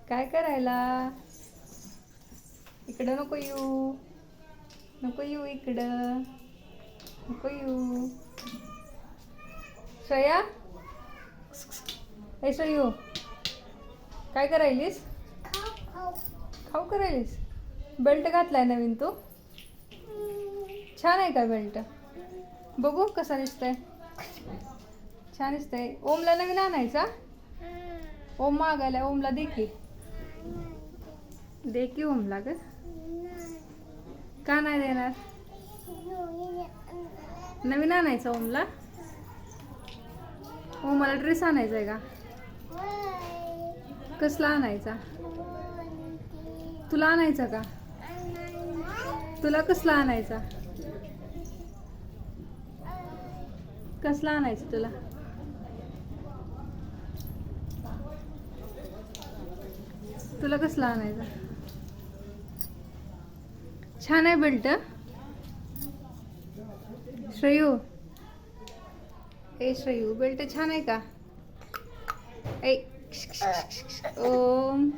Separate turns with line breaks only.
काय करायला? इकडं नको येऊ. नको येऊ इकडं. नको येऊ. श्रेया, ए श्रेयू, काय करायलीस? खाऊ करायलीस? बेल्ट घातलाय नवीन तू? छान आहे का बेल्ट? बघू कसा दिसतंय. छान दिसतंय. ओमला नवीन आणायचा? ओम मागायला. ओमला दे की. दे की ओमला ग. का नाही देणार? नवीन आणायचा ओमला? ओमला ड्रेस आणायचा आहे का? कसला आणायचा? तुला आणायचा का? तुला कसला आणायचा? कसला आणायचा तुला? तुला कसला आणायचा? छान आहे बेल्ट. श्रेयू, ए श्रेयू, बेल्ट छान आहे का? ए ओम.